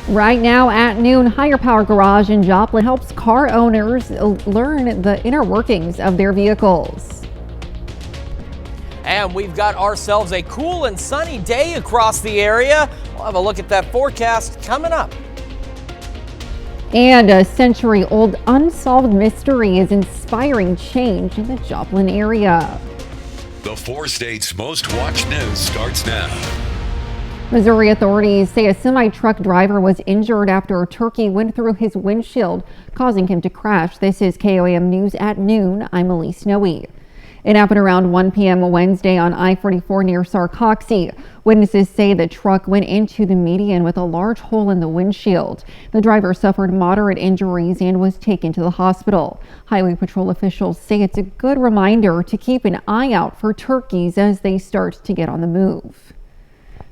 Right now at noon, Higher Power Garage in Joplin helps car owners learn the inner workings of their vehicles. And we've got ourselves a cool and sunny day across the area. We'll have a look at that forecast coming up. And a century-old unsolved mystery is inspiring change in the Joplin area. The 4 states' most watched news starts now. Missouri authorities say a semi-truck driver was injured after a turkey went through his windshield, causing him to crash. This is KOAM News at noon. I'm Elise Snowy. It happened around 1 p.m. Wednesday on I-44 near Sarcoxie. Witnesses say the truck went into the median with a large hole in the windshield. The driver suffered moderate injuries and was taken to the hospital. Highway Patrol officials say it's a good reminder to keep an eye out for turkeys as they start to get on the move.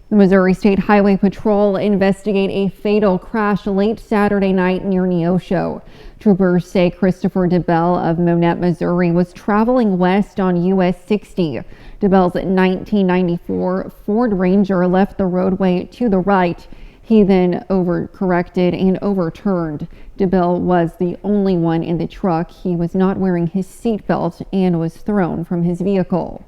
The Missouri State Highway Patrol investigate a fatal crash late Saturday night near Neosho. Troopers say Christopher DeBell of Monette, Missouri was traveling west on US 60. DeBell's 1994 Ford Ranger left the roadway to the right. He then overcorrected and overturned. DeBell was the only one in the truck. He was not wearing his seatbelt and was thrown from his vehicle.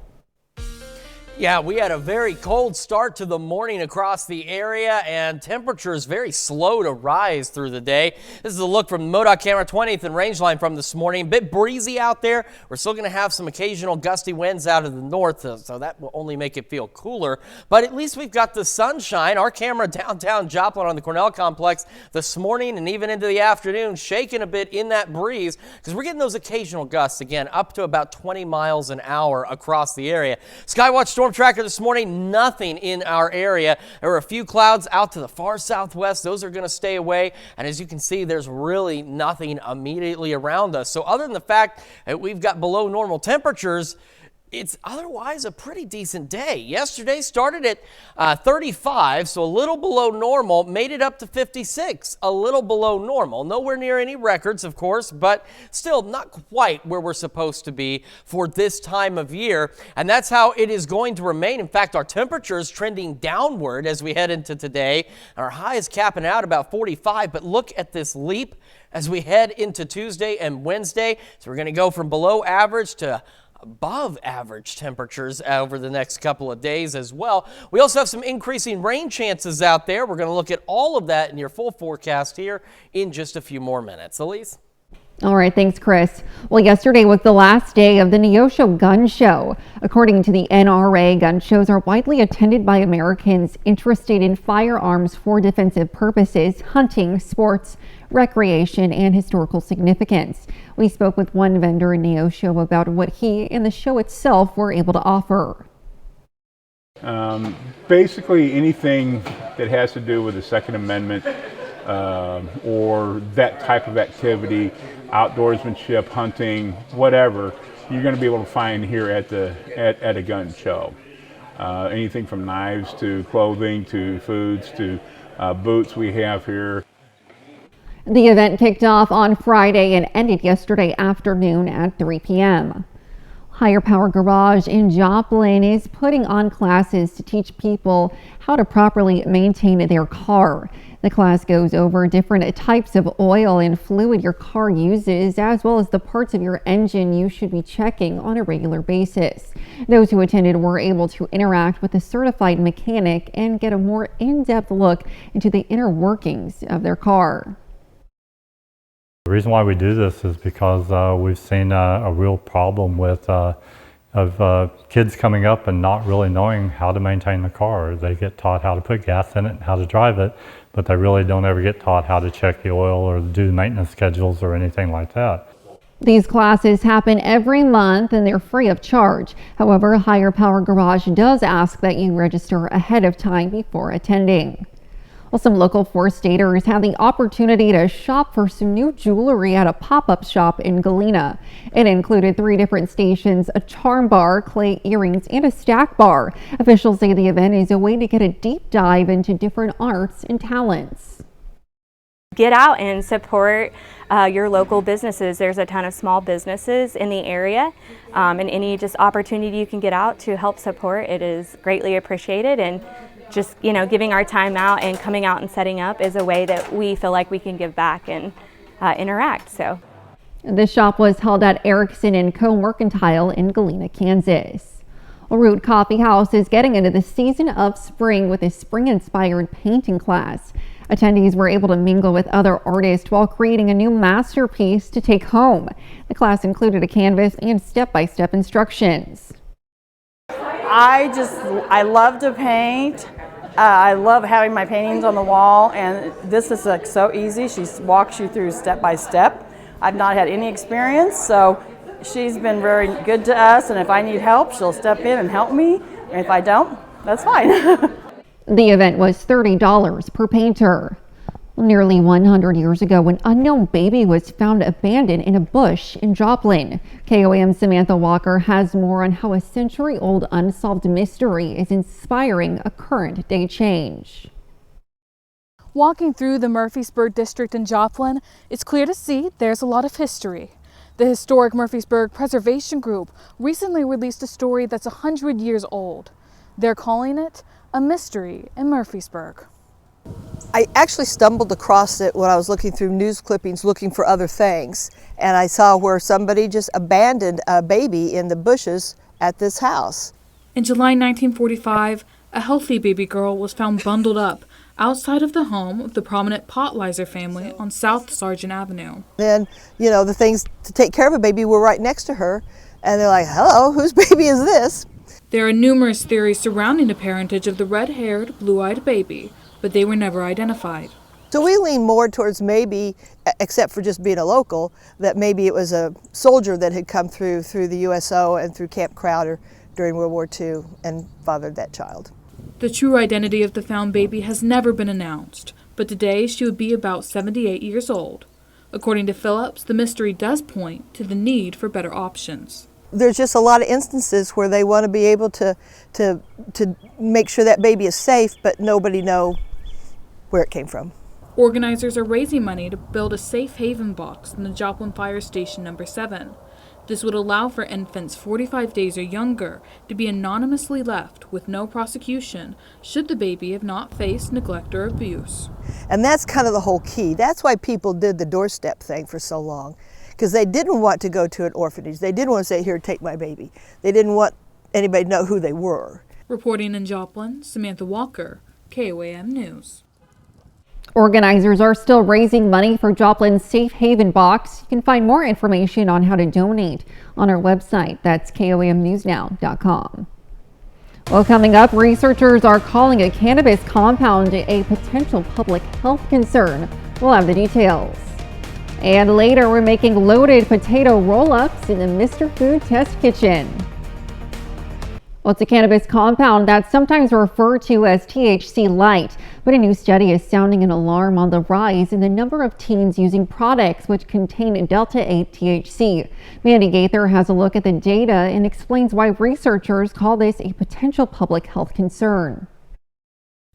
Yeah, we had a very cold start to the morning across the area, and temperatures very slow to rise through the day. This is a look from MoDOT Camera 20th and Rangeline from this morning. A bit breezy out there. We're still going to have some occasional gusty winds out of the north, so that will only make it feel cooler. But at least we've got the sunshine. Our camera downtown Joplin on the Cornell Complex this morning and even into the afternoon, shaking a bit in that breeze because we're getting those occasional gusts again, up to about 20 miles an hour across the area. Skywatch Storm Tracker this morning, nothing in our area. There were a few clouds out to the far southwest. Those are going to stay away. And as you can see, there's really nothing immediately around us. So other than the fact that we've got below normal temperatures, it's otherwise a pretty decent day. Yesterday started at 35, so a little below normal, made it up to 56, a little below normal. Nowhere near any records, of course, but still not quite where we're supposed to be for this time of year. And that's how it is going to remain. In fact, our temperature is trending downward as we head into today. Our high is capping out about 45, but look at this leap as we head into Tuesday and Wednesday. So we're going to go from below average to above average temperatures over the next couple of days as well. We also have some increasing rain chances out there. We're going to look at all of that in your full forecast here in just a few more minutes. Elise? All right, thanks, Chris. Well, yesterday was the last day of the Neosho Gun Show. According to the NRA, gun shows are widely attended by Americans interested in firearms for defensive purposes, hunting, sports, recreation, and historical significance. We spoke with one vendor in Neosho about what he and the show itself were able to offer. Basically anything that has to do with the Second Amendment or that type of activity, outdoorsmanship, hunting, whatever, you're going to be able to find here at a gun show. Anything from knives to clothing to foods to boots we have here. The event kicked off on Friday and ended yesterday afternoon at 3 p.m. Higher Power Garage in Joplin is putting on classes to teach people how to properly maintain their car. The class goes over different types of oil and fluid your car uses, as well as the parts of your engine you should be checking on a regular basis. Those who attended were able to interact with a certified mechanic and get a more in-depth look into the inner workings of their car. The reason why we do this is because we've seen a real problem with kids coming up and not really knowing how to maintain the car. They get taught how to put gas in it and how to drive it, but they really don't ever get taught how to check the oil or do maintenance schedules or anything like that. These classes happen every month and they're free of charge. However, Higher Power Garage does ask that you register ahead of time before attending. Well, some local 4-staters had the opportunity to shop for some new jewelry at a pop-up shop in Galena. It included 3 different stations, a charm bar, clay earrings, and a stack bar. Officials say the event is a way to get a deep dive into different arts and talents. Get out and support your local businesses. There's a ton of small businesses in the area, and any just opportunity you can get out to help support it is greatly appreciated. And just, giving our time out and coming out and setting up is a way that we feel like we can give back and interact. So. The shop was held at Erickson and Co. Mercantile in Galena, Kansas. Root Coffee House is getting into the season of spring with a spring-inspired painting class. Attendees were able to mingle with other artists while creating a new masterpiece to take home. The class included a canvas and step-by-step instructions. I love to paint. I love having my paintings on the wall, and this is like so easy. She walks you through step by step. I've not had any experience, so she's been very good to us, and if I need help, she'll step in and help me, and if I don't, that's fine. The event was $30 per painter. Nearly 100 years ago, an unknown baby was found abandoned in a bush in Joplin. KOAM Samantha Walker has more on how a century-old unsolved mystery is inspiring a current-day change. Walking through the Murfreesburg district in Joplin, it's clear to see there's a lot of history. The historic Murfreesburg Preservation Group recently released a story that's 100 years old. They're calling it A Mystery in Murfreesburg. I actually stumbled across it when I was looking through news clippings looking for other things, and I saw where somebody just abandoned a baby in the bushes at this house. In July 1945, a healthy baby girl was found bundled up outside of the home of the prominent Potlizer family on South Sargent Avenue. Then, the things to take care of a baby were right next to her, and they're like, hello, whose baby is this? There are numerous theories surrounding the parentage of the red-haired, blue-eyed baby, but they were never identified. So we lean more towards maybe, except for just being a local, that maybe it was a soldier that had come through the USO and through Camp Crowder during World War II and fathered that child. The true identity of the found baby has never been announced, but today she would be about 78 years old. According to Phillips, the mystery does point to the need for better options. There's just a lot of instances where they want to be able to make sure that baby is safe, but nobody know where it came from. Organizers are raising money to build a safe haven box in the Joplin Fire Station number 7. This would allow for infants 45 days or younger to be anonymously left with no prosecution should the baby have not faced neglect or abuse. And that's kind of the whole key. That's why people did the doorstep thing for so long, because they didn't want to go to an orphanage. They didn't want to say, here, take my baby. They didn't want anybody to know who they were. Reporting in Joplin, Samantha Walker, KOAM News. Organizers are still raising money for Joplin's Safe Haven Box. You can find more information on how to donate on our website. That's KOAMnewsnow.com. Well, coming up, researchers are calling a cannabis compound a potential public health concern. We'll have the details. And later, we're making loaded potato roll-ups in the Mr. Food Test Kitchen. Well, it's a cannabis compound that's sometimes referred to as THC light, but a new study is sounding an alarm on the rise in the number of teens using products which contain Delta-8 THC. Mandy Gaither has a look at the data and explains why researchers call this a potential public health concern.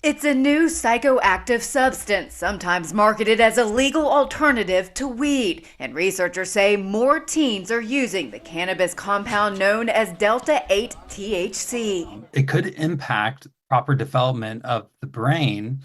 It's a new psychoactive substance, sometimes marketed as a legal alternative to weed, and researchers say more teens are using the cannabis compound known as Delta-8 THC. It could impact proper development of the brain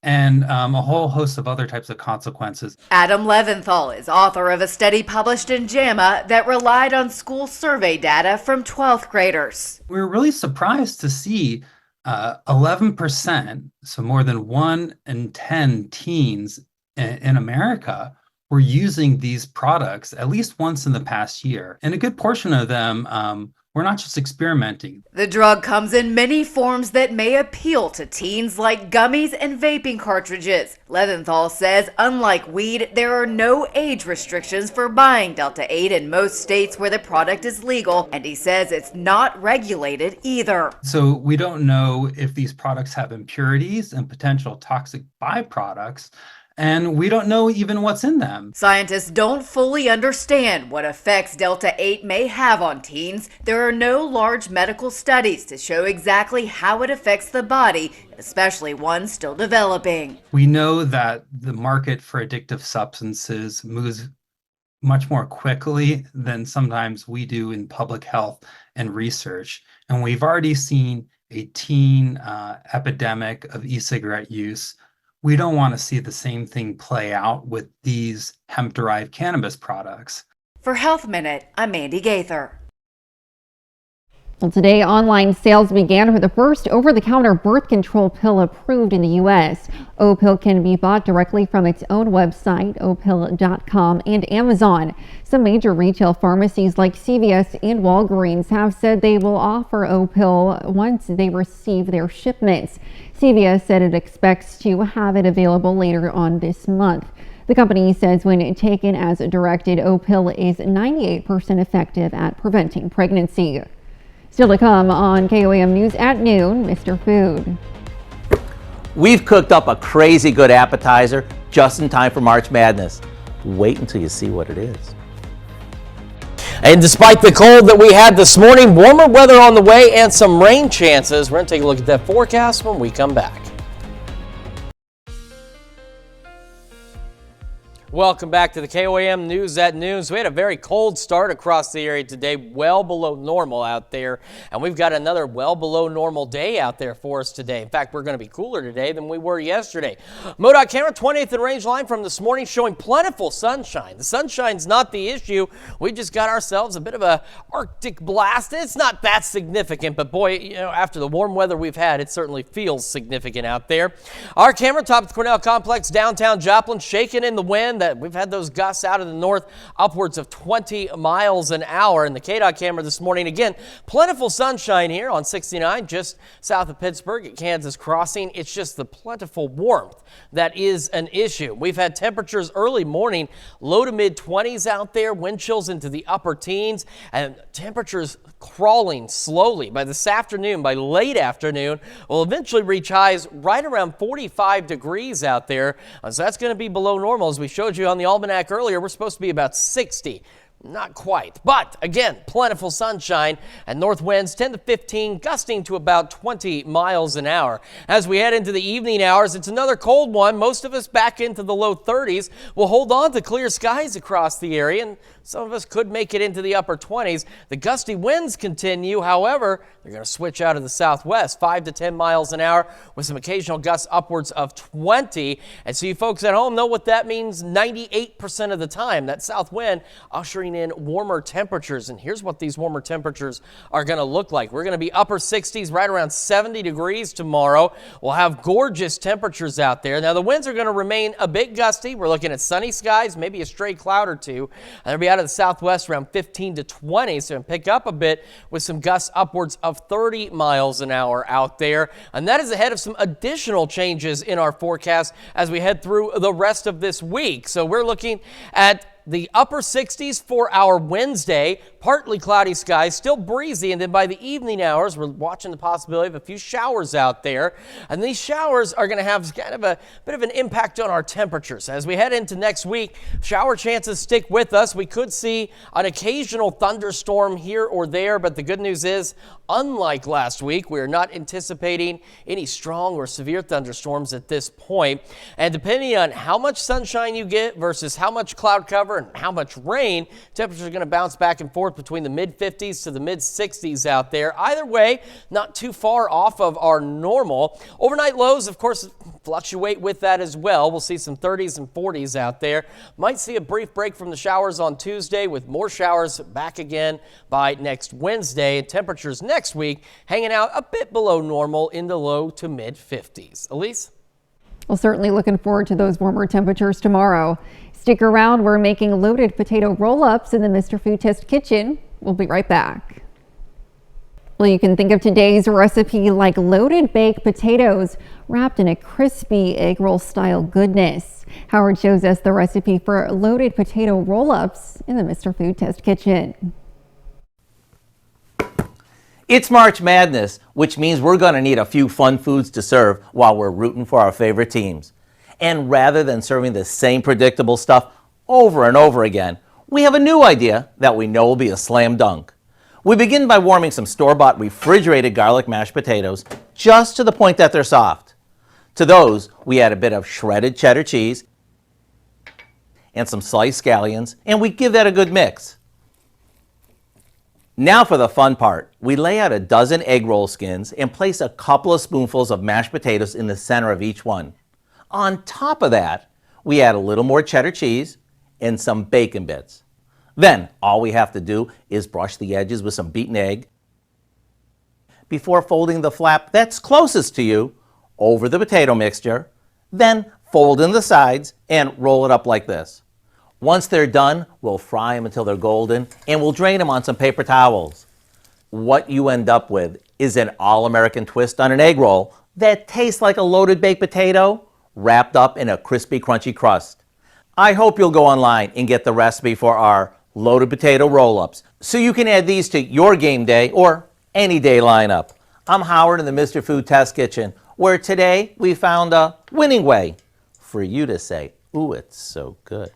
and a whole host of other types of consequences. Adam Leventhal is author of a study published in JAMA that relied on school survey data from 12th graders. We were really surprised to see 11%, so more than 1 in 10 teens in America were using these products at least once in the past year. And a good portion of them were not just experimenting. The drug comes in many forms that may appeal to teens, like gummies and vaping cartridges. Leventhal says, unlike weed, there are no age restrictions for buying Delta-8 in most states where the product is legal, and he says it's not regulated either. So we don't know if these products have impurities and potential toxic byproducts, and we don't know even what's in them. Scientists don't fully understand what effects Delta-8 may have on teens. There are no large medical studies to show exactly how it affects the body, especially one still developing. We know that the market for addictive substances moves much more quickly than sometimes we do in public health and research. And we've already seen a teen epidemic of e-cigarette use, we don't want to see the same thing play out with these hemp-derived cannabis products. For Health Minute, I'm Mandy Gaither. Well, today, online sales began for the first over-the-counter birth control pill approved in the U.S. O-Pill can be bought directly from its own website, opill.com, and Amazon. Some major retail pharmacies like CVS and Walgreens have said they will offer O-Pill once they receive their shipments. CVS said it expects to have it available later on this month. The company says when taken as directed, O-Pill is 98% effective at preventing pregnancy. Still to come on KOAM News at noon, Mr. Food. We've cooked up a crazy good appetizer just in time for March Madness. Wait until you see what it is. And despite the cold that we had this morning, warmer weather on the way and some rain chances. We're going to take a look at that forecast when we come back. Welcome back to the KOAM News at Noon. So we had a very cold start across the area today, well below normal out there. And we've got another well below normal day out there for us today. In fact, we're going to be cooler today than we were yesterday. MoDOT camera 20th and range line from this morning showing plentiful sunshine. The sunshine's not the issue. We just got ourselves a bit of a Arctic blast. It's not that significant, but boy, you know, after the warm weather we've had, it certainly feels significant out there. Our camera top of the Cornell Complex, downtown Joplin, shaking in the wind. That we've had those gusts out of the north upwards of 20 miles an hour. And the KDOT camera this morning, again, plentiful sunshine here on 69 just south of Pittsburgh at Kansas Crossing. It's just the plentiful warmth that is an issue. We've had temperatures early morning, low to mid 20s out there, wind chills into the upper teens, and temperatures crawling slowly. By this afternoon, by late afternoon, we'll eventually reach highs right around 45 degrees out there. So that's going to be below normal. As we showed you on the almanac earlier, we're supposed to be about 60. Not quite, but again, plentiful sunshine and north winds 10 to 15, gusting to about 20 miles an hour. As we head into the evening hours, it's another cold one. Most of us back into the low 30s. We'll hold on to clear skies across the area, and some of us could make it into the upper 20s. The gusty winds continue. However, they're going to switch out of the southwest, 5 to 10 miles an hour with some occasional gusts upwards of 20. And so you folks at home know what that means 98% of the time. That south wind ushering in warmer temperatures. And here's what these warmer temperatures are going to look like. We're going to be upper 60s, right around 70 degrees tomorrow. We'll have gorgeous temperatures out there. Now, the winds are going to remain a bit gusty. We're looking at sunny skies, maybe a stray cloud or two. And they'll be out of the southwest around 15 to 20, so it'll pick up a bit with some gusts upwards of 30 miles an hour out there. And that is ahead of some additional changes in our forecast as we head through the rest of this week. So we're looking at the upper 60s for our Wednesday, partly cloudy skies, still breezy, and then by the evening hours, we're watching the possibility of a few showers out there. And these showers are going to have kind of a bit of an impact on our temperatures. As we head into next week, shower chances stick with us. We could see an occasional thunderstorm here or there, but the good news is, unlike last week, we're not anticipating any strong or severe thunderstorms at this point. And depending on how much sunshine you get versus how much cloud cover and how much rain, temperatures are going to bounce back and forth between the mid 50s to the mid 60s out there. Either way, not too far off of our normal. Overnight lows, of course, fluctuate with that as well. We'll see some 30s and 40s out there. Might see a brief break from the showers on Tuesday with more showers back again by next Wednesday. And temperatures next week hanging out a bit below normal in the low to mid 50s. Elise? Well, certainly looking forward to those warmer temperatures tomorrow. Stick around. We're making loaded potato roll-ups in the Mr. Food Test kitchen. We'll be right back. Well, you can think of today's recipe like loaded baked potatoes wrapped in a crispy egg roll style goodness. Howard shows us the recipe for loaded potato roll-ups in the Mr. Food Test kitchen. It's March Madness, which means we're going to need a few fun foods to serve while we're rooting for our favorite teams. And rather than serving the same predictable stuff over and over again, we have a new idea that we know will be a slam dunk. We begin by warming some store-bought refrigerated garlic mashed potatoes just to the point that they're soft. To those, we add a bit of shredded cheddar cheese and some sliced scallions, and we give that a good mix. Now for the fun part. We lay out a dozen egg roll skins and place a couple of spoonfuls of mashed potatoes in the center of each one. On top of that, we add a little more cheddar cheese and some bacon bits. Then all we have to do is brush the edges with some beaten egg before folding the flap that's closest to you over the potato mixture. Then fold in the sides and roll it up like this. Once they're done, we'll fry them until they're golden and we'll drain them on some paper towels. What you end up with is an all-American twist on an egg roll that tastes like a loaded baked potato wrapped up in a crispy, crunchy crust. I hope you'll go online and get the recipe for our loaded potato roll-ups so you can add these to your game day or any day lineup. I'm Howard in the Mr. Food Test Kitchen, where today we found a winning way for you to say, "Ooh, it's so good."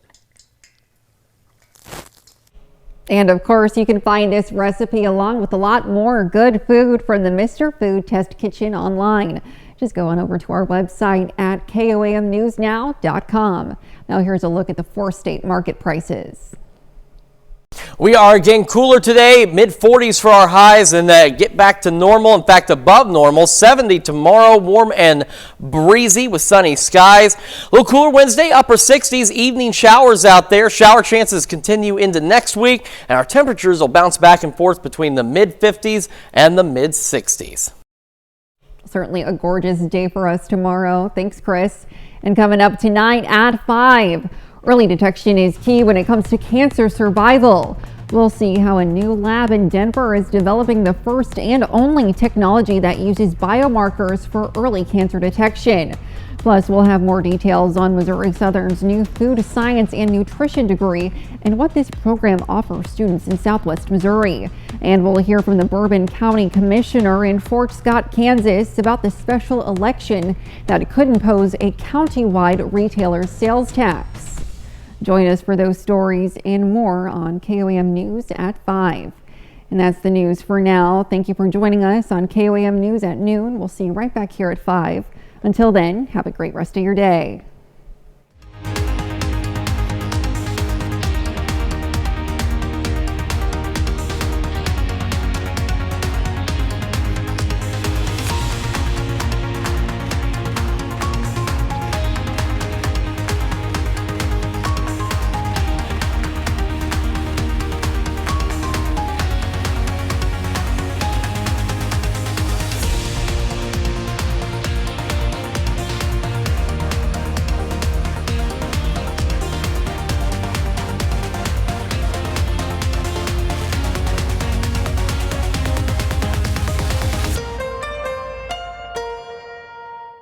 And of course, you can find this recipe along with a lot more good food from the Mr. Food Test Kitchen online. Just go on over to our website at KOAMnewsnow.com. Now here's a look at the 4-state market prices. We are getting cooler today, mid-40s for our highs, and get back to normal, in fact above normal. 70 tomorrow, warm and breezy with sunny skies. A little cooler Wednesday, upper 60s, evening showers out there. Shower chances continue into next week, and our temperatures will bounce back and forth between the mid-50s and the mid-60s. Certainly a gorgeous day for us tomorrow. Thanks, Chris. And coming up tonight at 5. Early detection is key when it comes to cancer survival. We'll see how a new lab in Denver is developing the first and only technology that uses biomarkers for early cancer detection. Plus, we'll have more details on Missouri Southern's new food science and nutrition degree and what this program offers students in Southwest Missouri. And we'll hear from the Bourbon County Commissioner in Fort Scott, Kansas about the special election that could impose a county-wide retailer sales tax. Join us for those stories and more on KOAM News at 5. And that's the news for now. Thank you for joining us on KOAM News at noon. We'll see you right back here at 5. Until then, have a great rest of your day.